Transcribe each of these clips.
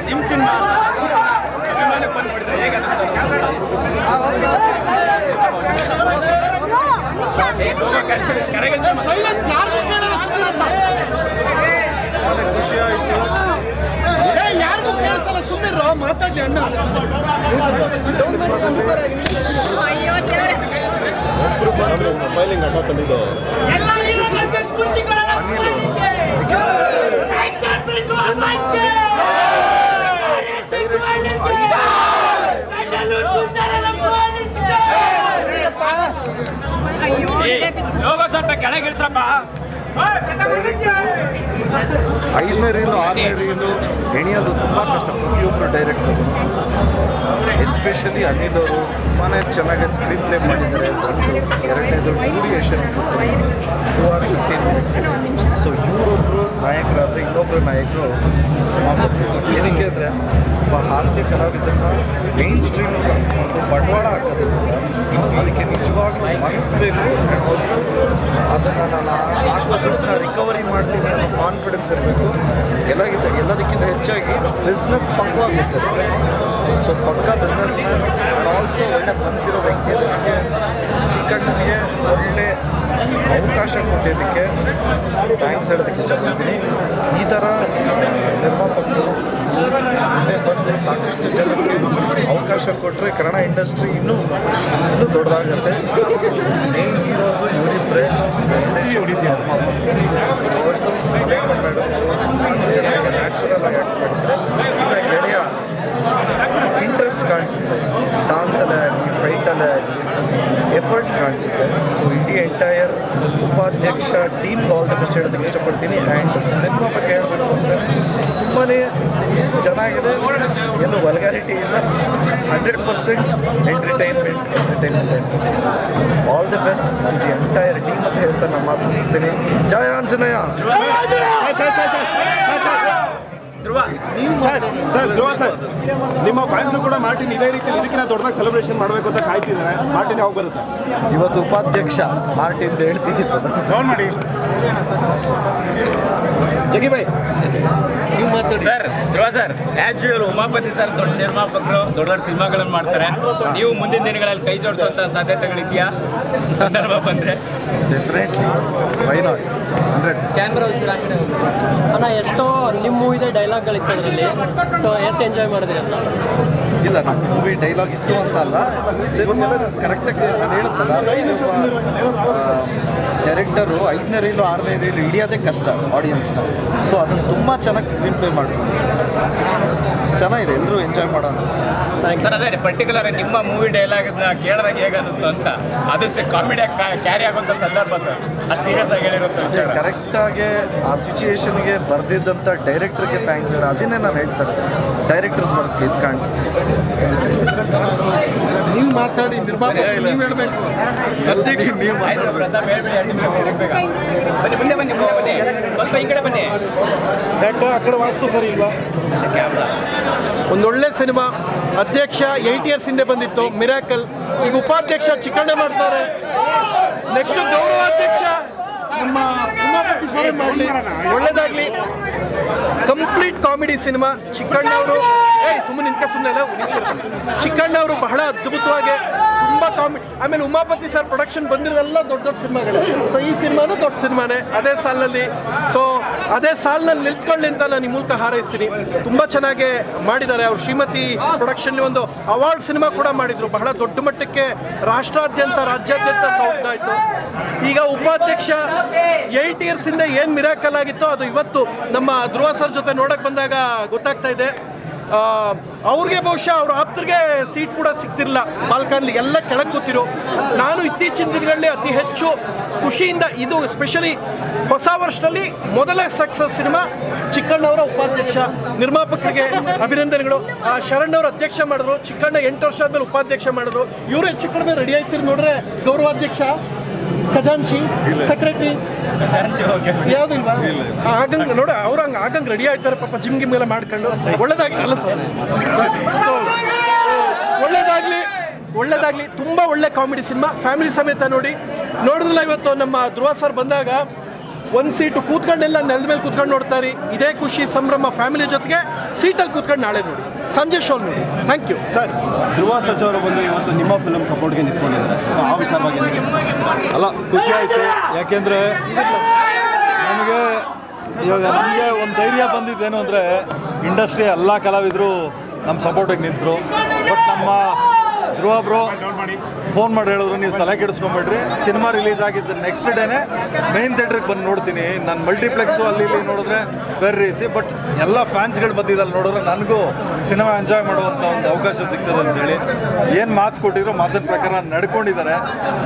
ನಿಮ್ಮ ಸಿನಿಮಾ ಸಿನಿಮಾನೇ ಬಂದು ನೋಡಿದ್ರೆ ಹೇಗೆ ಖುಷಿ ಆಯಿತು. ಯಾರಿಗೂ ಕೇಳಿಸಲ್ಲ, ಸುಮ್ಮನೆ ಮಾತಾಡಿ ಅಣ್ಣ. ಒಬ್ರು ಬಂದು ಮೊಬೈಲಿಂಗ್ ಅಡ್ಡ ತಂದಿದ್ದು ಲೋಗೋ ಸ್ವಲ್ಪ ಕೆಳಗೆ ಇಳಿಸ್ರಪ್ಪ. 5ನೇ ರೀಲು 6ನೇ ರೀಲು ಎಣಿಯೋದು ತುಂಬ ಕಷ್ಟ ಪ್ರತಿಯೊಬ್ಬರು ಡೈರೆಕ್ಟರ್, ಎಸ್ಪೆಷಲಿ ಅನಿಲ್ ಅವರು ತುಂಬಾ ಚೆನ್ನಾಗಿ ಸ್ಕ್ರೀನ್ ಪ್ಲೇ ಮಾಡಿದ್ದಾರೆ. ಎರಡನೇದು ಡ್ಯೂರಿಯೇಷನ್ 2 hours 15 minutes. ಸೊ ಇವರೊಬ್ಬರು ನಾಯಕರಾದರೆ ಇನ್ನೊಬ್ಬರು ನಾಯಕರು ಏನಕ್ಕೆ ಅಂದರೆ ಒಬ್ಬ ಹಾಸ್ಯ ಕಲಾವಿದರನ್ನ ಮೇನ್ ಸ್ಟ್ರೀಮ್ ಒಂದು ಬಂಡವಾಳ ಹಾಕೋದು, ಅದಕ್ಕೆ ನಿಜವಾಗ್ಲೂ ಮನಸ್ಬೇಕು. ಆ್ಯಂಡ್ ಆಲ್ಸೋ ಅದನ್ನು ನಾನು ಹಾಕೋದನ್ನ ರಿಕವರಿ ಮಾಡ್ತೀನಿ ಅನ್ನೋ ಕಾನ್ಫಿಡೆನ್ಸ್ ಇರಬೇಕು. ಎಲ್ಲದಕ್ಕಿಂತ ಹೆಚ್ಚಾಗಿ ಬಿಸ್ನೆಸ್ ಪಕ್ವಾಗಿರ್ತದೆ. ಸೊ ಪಕ್ಕ ಬಿಸ್ನೆಸ್ ಮ್ಯಾನ್ ಆ್ಯಂಡ್ ಆಲ್ಸೋ ಒಳ್ಳೆ ಮನಸ್ಸಿರೋ ವ್ಯಕ್ತಿ. ಅದಕ್ಕೆ ಚಿಕ್ಕಣ್ಣನಿಗೆ ಒಳ್ಳೆ ಅವಕಾಶ ಕೊಟ್ಟಿದ್ದಕ್ಕೆ ಥ್ಯಾಂಕ್ಸ್ ಹೇಳೋದಕ್ಕೆ ಇಷ್ಟಪಡ್ತೀನಿ. ಈ ಥರ ನಿರ್ಮಾಪಕರು ಮುಂದೆ ಬಂದು ಸಾಕಷ್ಟು ಜನಕ್ಕೆ ಅವಕಾಶ ಕೊಟ್ಟರೆ ಕನ್ನಡ ಇಂಡಸ್ಟ್ರಿ ಇನ್ನೂ ದೊಡ್ಡದಾಗುತ್ತೆ. ಮೇನ್ ಹೀರೋಸು ಇವರಿಬ್ಬರೇ ಚೆನ್ನಾಗಿ ನ್ಯಾಚುರಲ್ ಆಗಿ ಆ್ಯಕ್ಟ್ ಮಾಡಿದರೆ ಗೆಳೆಯ ಇಂಟ್ರೆಸ್ಟ್ ಕಾಣಿಸುತ್ತೆ. ಡಾನ್ಸಲ್ಲೇ ಆಗಲಿ ಫೈಟಲ್ಲೇ ಆಗಲಿ ಎಫರ್ಟ್ ಕಾಣಿಸುತ್ತೆ. ಸೊ ಇಡೀ ಎಂಟೈರ್ ಉಪಾಧ್ಯಕ್ಷ ಟೀಮ್ ಆಲ್ ದ ಬೆಸ್ಟ್ ಹೇಳೋದಕ್ಕೆ ಇಷ್ಟಪಡ್ತೀನಿ. ಆ್ಯಂಡ್ ಸಿನಿಮಾ ಬಗ್ಗೆ ಹೇಳಬೇಕು ಅಂದರೆ ತುಂಬಾ ಚೆನ್ನಾಗಿದೆ, ಏನು ವಲ್ಗಾರಿಟಿ ಇಲ್ಲ, 100% entertainment. All the best the entire team ಅಂತ ಹೇಳ್ತಾ ನಾನು ಮಾತು ಮುಗಿಸ್ತೀನಿ. ಜಯ ಆಂಜನೇಯ. ಧ್ರುವ ಸರ್, ನಿಮ್ಮ ಫ್ಯಾನ್ಸು ಕೂಡ ಮಾರ್ಟಿನ್ ಇದೇ ರೀತಿಯಲ್ಲಿ ಇದಕ್ಕಿಂತ ದೊಡ್ಡದಾಗಿ ಸೆಲೆಬ್ರೇಷನ್ ಮಾಡಬೇಕು ಅಂತ ಕಾಯ್ತಿದ್ದಾರೆ. ಮಾರ್ಟಿನ್ ಯಾವಾಗ ಬರುತ್ತೆ? ಇವತ್ತು ಉಪಾಧ್ಯಕ್ಷ ಮಾರ್ಟಿನ್ ಹೇಳ್ತೀನಿ ಡೌನ್ ಮಾಡಿ ಜಗಿ ಬಾಯ್. Sir Dhruva sir, as usual Umapathi sir ದೊಡ್ಡ ನಿರ್ಮಾಪಕರು, ದೊಡ್ಡ ದೊಡ್ಡ ಸಿನಿಮಾಗಳನ್ನು ಮಾಡ್ತಾರೆ. ನೀವು ಮುಂದಿನ ದಿನಗಳಲ್ಲಿ ಕೈ ಜೋಡಿಸುವಂಥ ಸಾಧ್ಯತೆಗಳಿದೆಯಾ ಸಂದರ್ಭ ಬಂದರೆ? Definitely, why not, 100. ಕ್ಯಾಮ್ರಾ ಅಣ್ಣ ಎಷ್ಟೋ ನಿಮ್ಮ ಮೂವಿದೆ ಡೈಲಾಗ್ಗಳಿತ್ತು ಅದರಲ್ಲಿ. ಸೊ ಎಷ್ಟು ಎಂಜಾಯ್ ಮಾಡಿದ್ರಿ ಅಲ್ಲ? ಇಲ್ಲ, ನಮ್ಮ ಮೂವಿ ಡೈಲಾಗ್ ಇತ್ತು ಅಂತ ಅಲ್ಲ, ಸಿನಿಮಾ ಕರೆಕ್ಟಾಗಿ ನಾನು ಹೇಳುತ್ತಲ್ಲ, ಡೈರೆಕ್ಟರು 5ನೇ ರೀಲು 6ನೇ ರೀಲು ಹಿಡಿಯೋದೇ ಕಷ್ಟ ಆಡಿಯನ್ಸ್ನ. ಸೊ ಅದನ್ನು ತುಂಬ ಚೆನ್ನಾಗಿ ಸ್ಕ್ರೀನ್ ಪ್ಲೇ ಮಾಡಬೇಕು. ಚೆನ್ನಾಗಿದೆ, ಎಲ್ಲರೂ ಎಂಜಾಯ್ ಮಾಡೋ ಅಂತ. ಸರ್ ಅದೇ ಪರ್ಟಿಕ್ಯುಲರ್ ನಿಮ್ಮ ಮೂವಿ ಡೈಲಾಗನ್ನ ಕೇಳಿದಾಗ ಹೇಗೆ ಅನ್ನಿಸ್ತು ಅಂತ, ಅದು ಕಾಮಿಡಿಯಾಗಿ ಕ್ಯಾರಿ ಆಗುವಂಥ ಸಂದರ್ಭ ಸರ್, ಅಷ್ಟು ಸೀರಿಯಸ್ ಆಗಿ ಹೇಳಿರುತ್ತೆ. ಕರೆಕ್ಟಾಗಿ ಆ ಸಿಚುಯೇಷನ್ಗೆ ಬರೆದಿದ್ದಂಥ ಡೈರೆಕ್ಟ್ರಿಗೆ ಥ್ಯಾಂಕ್ಸ್ ಹೇಳಿ ಅದನ್ನೇ ನಾನು ಹೇಳ್ತಾರೆ. ಡೈರೆಕ್ಟರ್ಸ್ ವರ್ಕ್ ಇದು ಕಾಣಿಸುತ್ತೆ. ನೀವು ಮಾತಾಡಿ, ನಿರ್ಮಾಪಕರು ನೀವು ಹೇಳಬೇಕು, ಅಧ್ಯಕ್ಷ ನೀವು ಪ್ರತಾಪ್ ಹೇಳ್ಬೇಡಿ, 2 ನಿಮಿಷ ಬನ್ನಿ, ಮುಂದೆ ಬನ್ನಿ, ಸ್ವಲ್ಪ ಈ ಕಡೆ ಬನ್ನಿ. ಆ ಕಡೆ ವಾಸ್ತು ಸರಿ ಇಲ್ವಾ? ಕ್ಯಾಮ್ರಾ ಒಂದೊಳ್ಳೆ ಸಿನಿಮಾ. ಅಧ್ಯಕ್ಷ 8 years ಹಿಂದೆ ಬಂದಿತ್ತು, ಮಿರಾಕಲ್. ಈಗ ಉಪಾಧ್ಯಕ್ಷ ಚಿಕ್ಕಣ್ಣ ಮಾಡ್ತಾರೆ. ನೆಕ್ಸ್ಟ್ ಗೌರವಾಧ್ಯಕ್ಷ ನಮ್ಮ ಉಮಾಪತಿ ಸರ್ ಮಾಡಲಿ, ಒಳ್ಳೇದಾಗಲಿ. Complete comedy cinema. ಚಿಕ್ಕಣ್ಣ ಅವರು ಸುಮ್ಮನೆ ಚಿಕ್ಕಣ್ಣ ಅವರು ಬಹಳ ಅದ್ಭುತವಾಗಿ ತುಂಬ ಕಾಮಿಡಿ. ಆಮೇಲೆ ಉಮಾಪತಿ ಸರ್ ಪ್ರೊಡಕ್ಷನ್ ಬಂದಿರೋದೆಲ್ಲ ದೊಡ್ಡ ದೊಡ್ಡ ಸಿನಿಮಾಗಳು. ಸೊ ಈ ಸಿನಿಮಾನು ದೊಡ್ಡ ಸಿನಿಮಾನೇ ಅದೇ ಸಾಲಿನಲ್ಲಿ. ಸೊ ಅದೇ ಸಾಲಿನಲ್ಲಿ ನಿಲ್ತ್ಕೊಳ್ಳಿ ಅಂತ ನಾನು ಈ ಮೂಲಕ ಹಾರೈಸ್ತೀನಿ. ತುಂಬ ಚೆನ್ನಾಗಿ ಮಾಡಿದ್ದಾರೆ ಅವರು. ಶ್ರೀಮತಿ ಪ್ರೊಡಕ್ಷನ್ ಒಂದು ಅವಾರ್ಡ್ ಸಿನಿಮಾ ಕೂಡ ಮಾಡಿದರು, ಬಹಳ ದೊಡ್ಡ ಮಟ್ಟಕ್ಕೆ ರಾಷ್ಟ್ರಾದ್ಯಂತ ರಾಜ್ಯಾದ್ಯಂತ ಸೌಂಡ್ ಆಯಿತು. ಈಗ ಉಪಾಧ್ಯಕ್ಷ 8 years ಹಿಂದೆ ಏನು ಮಿರಾಕಲ್ ಆಗಿತ್ತೋ ಅದು ಇವತ್ತು ನಮ್ಮ ಧ್ರುವ ಸರ್ ಜೊತೆ ನೋಡಕ್ಕೆ ಬಂದಾಗ ಗೊತ್ತಾಗ್ತಾ ಇದೆ. ಅವ್ರಿಗೆ ಬಹುಶಃ ಅವ್ರ ಆಪ್ತರಿಗೆ ಸೀಟ್ ಕೂಡ ಸಿಗ್ತಿರಲಿಲ್ಲ ಬಾಲ್ಕನ್ಲಿ, ಎಲ್ಲ ಕೆಳಗೆ ಕೂತಿರೋ. ನಾನು ಇತ್ತೀಚಿನ ದಿನಗಳಲ್ಲಿ ಅತಿ ಹೆಚ್ಚು ಖುಷಿಯಿಂದ, ಇದು ಸ್ಪೆಷಲಿ ಹೊಸ ವರ್ಷದಲ್ಲಿ ಮೊದಲ ಸಕ್ಸಸ್ ಸಿನಿಮಾ ಚಿಕ್ಕಣ್ಣವರ ಉಪಾಧ್ಯಕ್ಷ. ನಿರ್ಮಾಪಕರಿಗೆ ಅಭಿನಂದನೆಗಳು. ಶರಣ್ ಅವರು ಅಧ್ಯಕ್ಷ ಮಾಡಿದ್ರು, ಚಿಕ್ಕಣ್ಣ 8 ವರ್ಷ ಆದ್ಮೇಲೆ ಉಪಾಧ್ಯಕ್ಷ ಮಾಡಿದ್ರು. ಇವರು ಹೆಚ್ಚು ಕಡಿಮೆ ರೆಡಿ ಆಯ್ತಿರು ನೋಡ್ರೆ. ಗೌರವಾಧ್ಯಕ್ಷ, ಖಜಾಂಚಿ, ಸೆಕ್ರೆಟರಿ ಯಾವುದಿಲ್ವಾ? ಆಗಂಗೆ ನೋಡ, ಅವ್ರು ಹಂಗೆ ಆಗಂಗೆ ರೆಡಿ ಆಯ್ತಾರೆ ಪಾಪ, ಜಿಮ್ ಗಿಮ್ ಎಲ್ಲ ಮಾಡ್ಕೊಂಡು. ಒಳ್ಳೇದಾಗಿ ಅಲ್ಲ ಸರ್, ಸೊ ಒಳ್ಳೇದಾಗಲಿ. ತುಂಬ ಒಳ್ಳೆ ಕಾಮಿಡಿ ಸಿನಿಮಾ, ಫ್ಯಾಮಿಲಿ ಸಮೇತ ನೋಡಿದ್ರಲ್ಲ. ಇವತ್ತು ನಮ್ಮ ಧ್ರುವ ಸರ್ ಬಂದಾಗ ಒಂದು ಸೀಟು ಕೂತ್ಕೊಂಡೆಲ್ಲ ನೆಲದ ಮೇಲೆ ಕೂತ್ಕೊಂಡು ನೋಡ್ತಾರೆ. ಇದೇ ಖುಷಿ ಸಂಭ್ರಮ ಫ್ಯಾಮಿಲಿ ಜೊತೆಗೆ ಸೀಟಲ್ಲಿ ಕೂತ್ಕೊಂಡು ನಾಳೆ ನೋಡಿ, ಸಂಜೆ ಶೋ ನೋಡಿ. Thank you sir. Dhruva Sarja ಅವರು ಬಂದು ಇವತ್ತು ನಿಮ್ಮ ಫಿಲಮ್ ಸಪೋರ್ಟ್ಗೆ ನಿಂತ್ಕೊಂಡಿದ್ದಾರೆ, ಆ ವಿಚಾರವಾಗಿ ಅಲ್ಲ ಖುಷಿ ಆಯಿತು. ಯಾಕೆಂದರೆ ನಮಗೆ ಒಂದು ಧೈರ್ಯ ಬಂದಿದ್ದೇನು ಅಂದರೆ ಇಂಡಸ್ಟ್ರಿ ಎಲ್ಲ ಕಲಾವಿದರು ನಮ್ಮ ಸಪೋರ್ಟಿಗೆ ನಿಂತರು. ಬಟ್ ನಮ್ಮ ಧ್ರುವ ಬ್ರೋ ಫೋನ್ ಮಾಡಿ ಹೇಳಿದ್ರು, ನೀವು ತಲೆ ಕೆಡಿಸ್ಕೊಂಬೇಡ್ರಿ, ಸಿನಿಮಾ ರಿಲೀಸ್ ಆಗಿದ್ದು ನೆಕ್ಸ್ಟ್ ಡೇನೇ ಮೇನ್ ಥಿಯೇಟ್ರಿಗೆ ಬಂದು ನೋಡ್ತೀನಿ. ನಾನು ಮಲ್ಟಿಪ್ಲೆಕ್ಸು ಅಲ್ಲಿ ಇಲ್ಲಿ ನೋಡಿದ್ರೆ ಬೇರೆ ರೀತಿ, ಬಟ್ ಎಲ್ಲ ಫ್ಯಾನ್ಸ್ಗಳು ಬಂದಿದ್ದಲ್ಲಿ ನೋಡಿದ್ರೆ ನನಗೂ ಸಿನಿಮಾ ಎಂಜಾಯ್ ಮಾಡುವಂಥ ಒಂದು ಅವಕಾಶ ಸಿಗ್ತದೆ ಅಂತೇಳಿ ಏನು ಮಾತು ಕೊಟ್ಟಿದ್ರು ಮಾತಿನ ಪ್ರಕಾರ ನಡ್ಕೊಂಡಿದ್ದಾರೆ.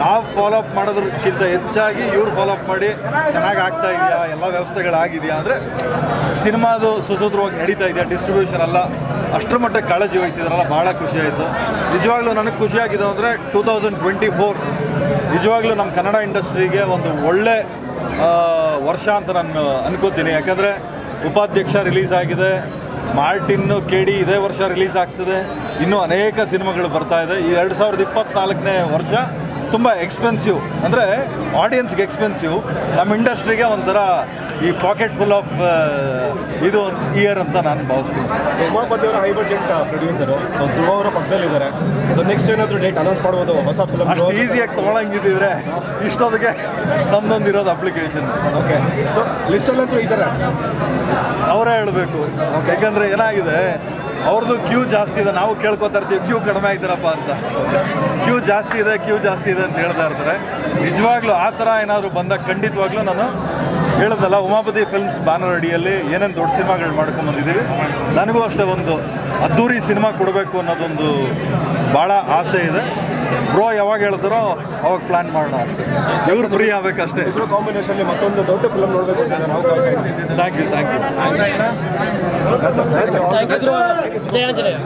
ನಾವು ಫಾಲೋಅಪ್ ಮಾಡೋದಕ್ಕಿಂತ ಹೆಚ್ಚಾಗಿ ಇವ್ರು ಫಾಲೋಅಪ್ ಮಾಡಿ ಚೆನ್ನಾಗಿ ಆಗ್ತಾ ಇದೆಯಾ, ಎಲ್ಲ ವ್ಯವಸ್ಥೆಗಳಾಗಿದೆಯಾ ಅಂದರೆ ಸಿನಿಮಾದು ಸುಸೂತ್ರವಾಗಿ ನಡೀತಾ ಇದೆಯಾ, ಡಿಸ್ಟ್ರಿಬ್ಯೂಷನ್ ಎಲ್ಲ ಅಷ್ಟರ ಮಟ್ಟಿಗೆ ಕಾಳಜಿ ವಹಿಸಿದ್ರಲ್ಲ, ಭಾಳ ಖುಷಿ ಆಯಿತು. ನಿಜವಾಗ್ಲೂ ನನಗೆ ಖುಷಿ ಆಗಿದೆ ಅಂದರೆ 2024 ನಿಜವಾಗ್ಲೂ ನಮ್ಮ ಕನ್ನಡ ಇಂಡಸ್ಟ್ರಿಗೆ ಒಂದು ಒಳ್ಳೆ ವರ್ಷ ಅಂತ ನಾನು ಅನ್ಕೋತೀನಿ. ಯಾಕಂದರೆ ಉಪಾಧ್ಯಕ್ಷ ರಿಲೀಸ್ ಆಗಿದೆ, ಮಾರ್ಟಿನ್ನು ಕೇಡಿ ಇದೇ ವರ್ಷ ರಿಲೀಸ್ ಆಗ್ತದೆ, ಇನ್ನೂ ಅನೇಕ ಸಿನಿಮಾಗಳು ಬರ್ತಾ ಇದೆ. ಈ 2024ನೇ ವರ್ಷ ತುಂಬ ಎಕ್ಸ್ಪೆನ್ಸಿವ್, ಅಂದರೆ ಆಡಿಯನ್ಸ್ಗೆ ಎಕ್ಸ್ಪೆನ್ಸಿವ್, ನಮ್ಮ ಇಂಡಸ್ಟ್ರಿಗೆ ಒಂಥರ ಈ ಪಾಕೆಟ್ ಫುಲ್ ಆಫ್ ಇದು ಇಯರ್ ಅಂತ ನಾನು ಭಾವಿಸ್ತೀನಿ. ಉಮಾಪತಿ ಅವರ ಹೈ ಬಜೆಟ್ ಪ್ರೊಡ್ಯೂಸರು, ಸೊ ಧ್ರುವ ಅವರ ಪಕ್ಕದಲ್ಲಿದ್ದಾರೆ. ಸೊ ನೆಕ್ಸ್ಟ್ ಏನಾದರೂ ಡೇಟ್ ಅನೌನ್ಸ್ ಮಾಡ್ಬೋದು ಹೊಸ ಫಿಲಮ್? ಅಷ್ಟು ಈಸಿಯಾಗಿ ತೊಗೊಳಂಗಿದ್ದಿದ್ರೆ ಇಷ್ಟೊತ್ತಿಗೆ ನಮ್ದೊಂದು ಇರೋದು ಅಪ್ಲಿಕೇಶನ್. ಓಕೆ, ಸೊ ಲಿಸ್ಟಲ್ಲಂತೂ ಇದ್ದಾರೆ, ಅವರೇ ಹೇಳಬೇಕು. ಯಾಕಂದರೆ ಏನಾಗಿದೆ, ಅವ್ರದ್ದು ಕ್ಯೂ ಜಾಸ್ತಿ ಇದೆ, ನಾವು ಕೇಳ್ಕೊತಾ ಇರ್ತೀವಿ ಕ್ಯೂ ಕಡಿಮೆ ಆಗಿದ್ದಾರಪ್ಪ ಅಂತ. ಕ್ಯೂ ಜಾಸ್ತಿ ಇದೆ ಅಂತ ಹೇಳ್ತಾ ಇರ್ತಾರೆ. ನಿಜವಾಗ್ಲೂ ಆ ಥರ ಏನಾದರೂ ಬಂದಾಗ ಖಂಡಿತವಾಗ್ಲೂ ನಾನು ಹೇಳೋದಲ್ಲ, ಉಮಾಪತಿ ಫಿಲ್ಮ್ಸ್ ಬ್ಯಾನರ್ ಅಡಿಯಲ್ಲಿ ಏನೇನು ದೊಡ್ಡ ಸಿನಿಮಾಗಳು ಮಾಡ್ಕೊಂಬಂದಿದ್ದೀವಿ. ನನಗೂ ಅಷ್ಟೇ ಒಂದು ಅದ್ದೂರಿ ಸಿನಿಮಾ ಕೊಡಬೇಕು ಅನ್ನೋದೊಂದು ಭಾಳ ಆಸೆ ಇದೆ. ಬ್ರೋ ಯಾವಾಗ ಹೇಳ್ತಾರೋ ಅವಾಗ ಪ್ಲ್ಯಾನ್ ಮಾಡೋಣ. ಇವ್ರು ಫ್ರೀ ಆಗಬೇಕಷ್ಟೇ. ಇಬ್ಬರು ಕಾಂಬಿನೇಷನ್ಲಿ ಮತ್ತೊಂದು ದೊಡ್ಡ ಫಿಲಮ್ ನೋಡಬೇಕು ಅಂತ ನಾವು ಕಾಯ್ತಾ ಇದ್ದೀವಿ. Thank you. ಜಯ ಆಂಜನೇಯ.